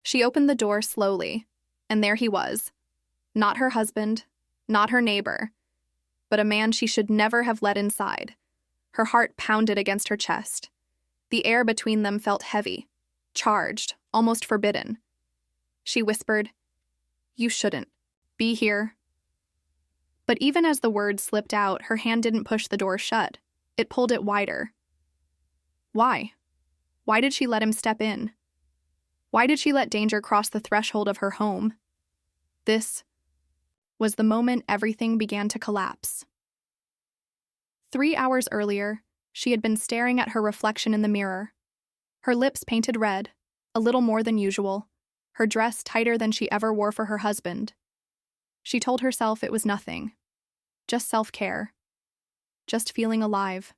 She opened the door slowly, and there he was. Not her husband, not her neighbor, but a man she should never have let inside. Her heart pounded against her chest. The air between them felt heavy, charged, almost forbidden. She whispered, "You shouldn't be here." But even as the words slipped out, her hand didn't push the door shut. It pulled it wider. Why? Why did she let him step in? Why did she let danger cross the threshold of her home? This was the moment everything began to collapse. 3 hours earlier, she had been staring at her reflection in the mirror. Her lips painted red, a little more than usual, her dress tighter than she ever wore for her husband. She told herself it was nothing, just self-care, just feeling alive.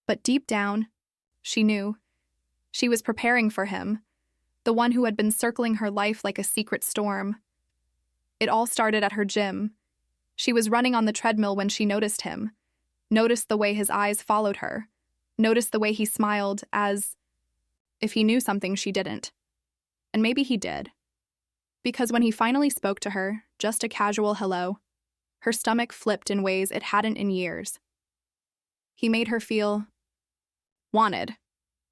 But deep down, she knew. She was preparing for him, the one who had been circling her life like a secret storm. It all started at her gym. She was running on the treadmill when she noticed him, noticed the way his eyes followed her, noticed the way he smiled as if he knew something she didn't. And maybe he did. Because when he finally spoke to her, just a casual hello, her stomach flipped in ways it hadn't in years. He made her feel wanted.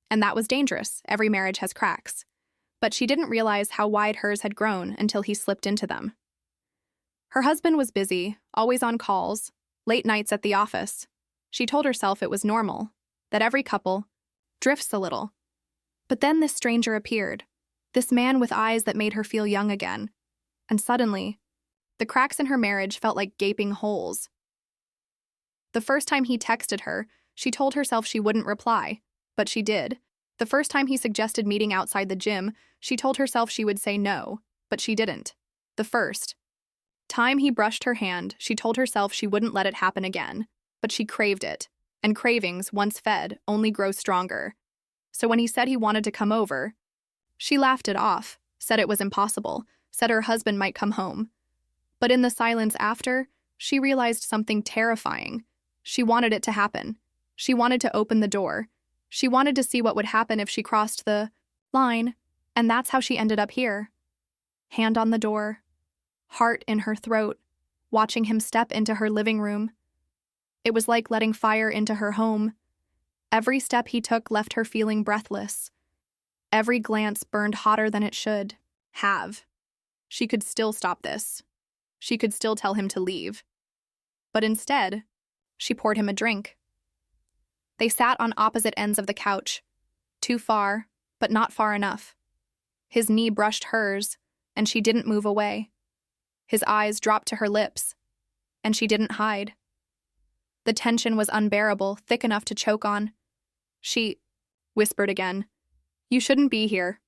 And that was dangerous. Every marriage has cracks. But she didn't realize how wide hers had grown until he slipped into them. Her husband was busy, always on calls, late nights at the office. She told herself it was normal, that every couple drifts a little. But then this stranger appeared, this man with eyes that made her feel young again. And suddenly, the cracks in her marriage felt like gaping holes. The first time he texted her, she told herself she wouldn't reply, but she did. The first time he suggested meeting outside the gym, she told herself she would say no, but she didn't. The first time he brushed her hand, she told herself she wouldn't let it happen again, but she craved it, and cravings, once fed, only grow stronger. So when he said he wanted to come over, she laughed it off, said it was impossible, said her husband might come home. But in the silence after, she realized something terrifying. She wanted it to happen. She wanted to open the door. She wanted to see what would happen if she crossed the line, and that's how she ended up here. Hand on the door, heart in her throat, watching him step into her living room. It was like letting fire into her home. Every step he took left her feeling breathless. Every glance burned hotter than it should have. She could still stop this. She could still tell him to leave. But instead, she poured him a drink. They sat on opposite ends of the couch, too far, but not far enough. His knee brushed hers, and she didn't move away. His eyes dropped to her lips, and she didn't hide. The tension was unbearable, thick enough to choke on. She whispered again, "You shouldn't be here."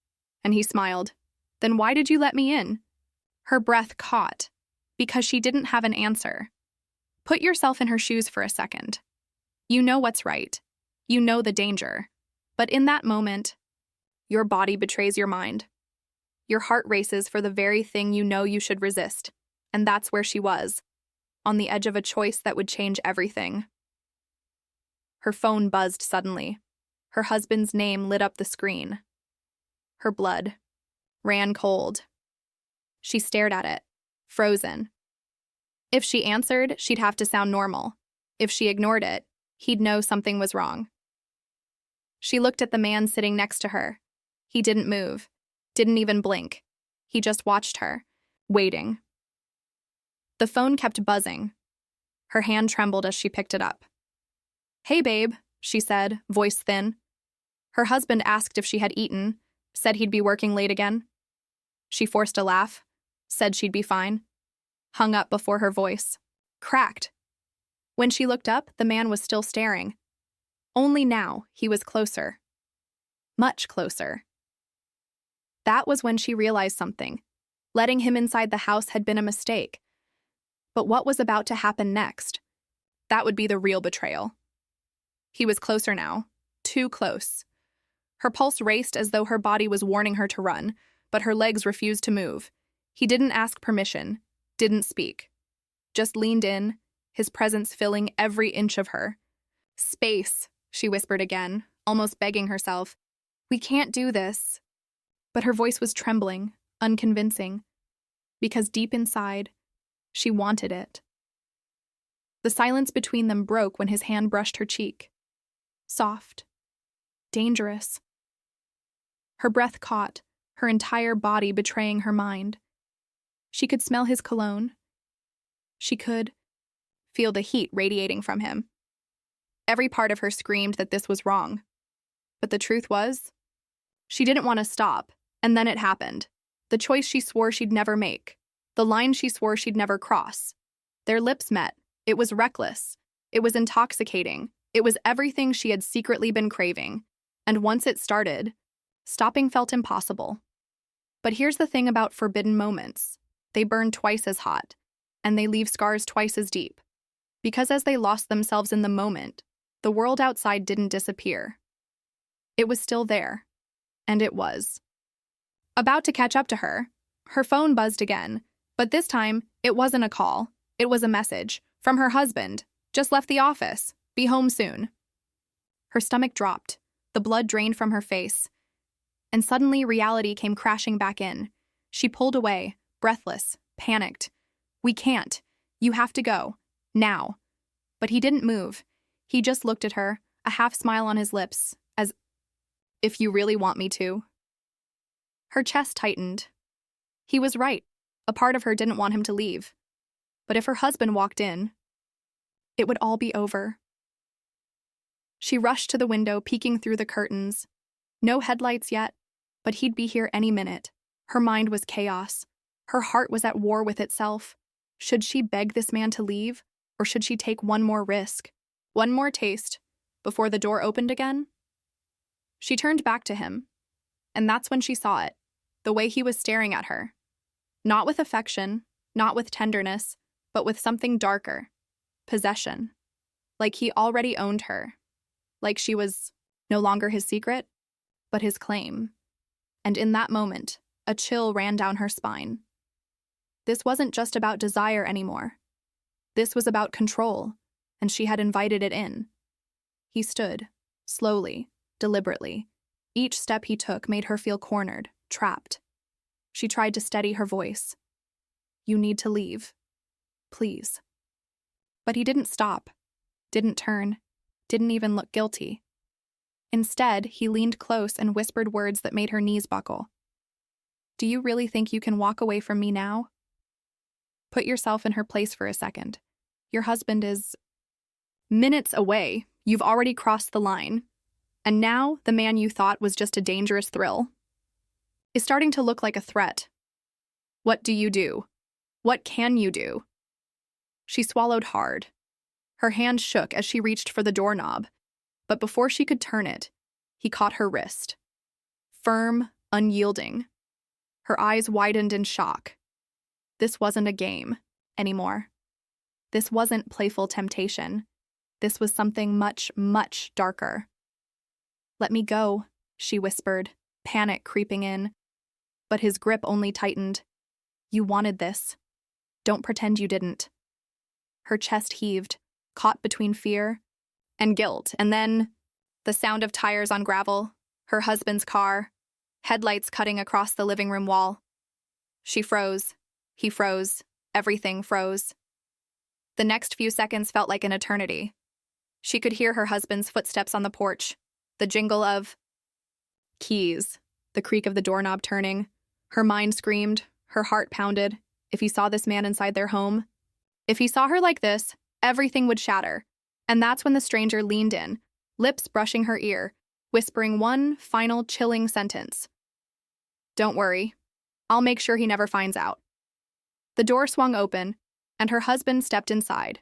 And he smiled. "Then why did you let me in?" Her breath caught, because she didn't have an answer. Put yourself in her shoes for a second. You know what's right. You know the danger. But in that moment, your body betrays your mind. Your heart races for the very thing you know you should resist. And that's where she was, on the edge of a choice that would change everything. Her phone buzzed suddenly. Her husband's name lit up the screen. Her blood ran cold. She stared at it, frozen. If she answered, she'd have to sound normal. If she ignored it, he'd know something was wrong. She looked at the man sitting next to her. He didn't move, didn't even blink. He just watched her, waiting. The phone kept buzzing. Her hand trembled as she picked it up. "Hey, babe," she said, voice thin. Her husband asked if she had eaten, said he'd be working late again. She forced a laugh, said she'd be fine, hung up before her voice cracked. When she looked up, the man was still staring. Only now, he was closer. Much closer. That was when she realized something. Letting him inside the house had been a mistake. But what was about to happen next? That would be the real betrayal. He was closer now. Too close. Her pulse raced as though her body was warning her to run, but her legs refused to move. He didn't ask permission, didn't speak. Just leaned in, his presence filling every inch of her. "Space," she whispered again, almost begging herself. "We can't do this." But her voice was trembling, unconvincing, because deep inside, she wanted it. The silence between them broke when his hand brushed her cheek. Soft. Dangerous. Her breath caught, her entire body betraying her mind. She could smell his cologne. She could feel the heat radiating from him. Every part of her screamed that this was wrong. But the truth was, she didn't want to stop, and then it happened. The choice she swore she'd never make. The line she swore she'd never cross. Their lips met. It was reckless. It was intoxicating. It was everything she had secretly been craving. And once it started, stopping felt impossible. But here's the thing about forbidden moments. They burn twice as hot, and they leave scars twice as deep. Because as they lost themselves in the moment, the world outside didn't disappear. It was still there. And it was. About to catch up to her, her phone buzzed again, but this time, it wasn't a call. It was a message from her husband. Just left the office. Be home soon. Her stomach dropped. The blood drained from her face. And suddenly, reality came crashing back in. She pulled away, breathless, panicked. We can't. You have to go. Now. But he didn't move. He just looked at her, a half smile on his lips, as if you really want me to. Her chest tightened. He was right. A part of her didn't want him to leave. But if her husband walked in, it would all be over. She rushed to the window, peeking through the curtains. No headlights yet, but he'd be here any minute. Her mind was chaos. Her heart was at war with itself. Should she beg this man to leave, or should she take one more risk, one more taste, before the door opened again? She turned back to him, and that's when she saw it, the way he was staring at her. Not with affection, not with tenderness, but with something darker. Possession. Like he already owned her. Like she was no longer his secret, but his claim. And in that moment, a chill ran down her spine. This wasn't just about desire anymore. This was about control, and she had invited it in. He stood, slowly, deliberately. Each step he took made her feel cornered, trapped. She tried to steady her voice. You need to leave. Please. But he didn't stop, didn't turn, didn't even look guilty. Instead, he leaned close and whispered words that made her knees buckle. Do you really think you can walk away from me now? Put yourself in her place for a second. Your husband is minutes away. You've already crossed the line. And now, the man you thought was just a dangerous thrill is starting to look like a threat. What do you do? What can you do? She swallowed hard. Her hand shook as she reached for the doorknob, but before she could turn it, he caught her wrist. Firm, unyielding. Her eyes widened in shock. This wasn't a game anymore. This wasn't playful temptation. This was something much, much darker. Let me go, she whispered, panic creeping in. But his grip only tightened. You wanted this. Don't pretend you didn't. Her chest heaved, caught between fear and guilt, and then the sound of tires on gravel, her husband's car, headlights cutting across the living room wall. She froze. He froze. Everything froze. The next few seconds felt like an eternity. She could hear her husband's footsteps on the porch, the jingle of keys, the creak of the doorknob turning. Her mind screamed, her heart pounded. If he saw this man inside their home, if he saw her like this, everything would shatter. And that's when the stranger leaned in, lips brushing her ear, whispering one final chilling sentence. Don't worry. I'll make sure he never finds out. The door swung open, and her husband stepped inside,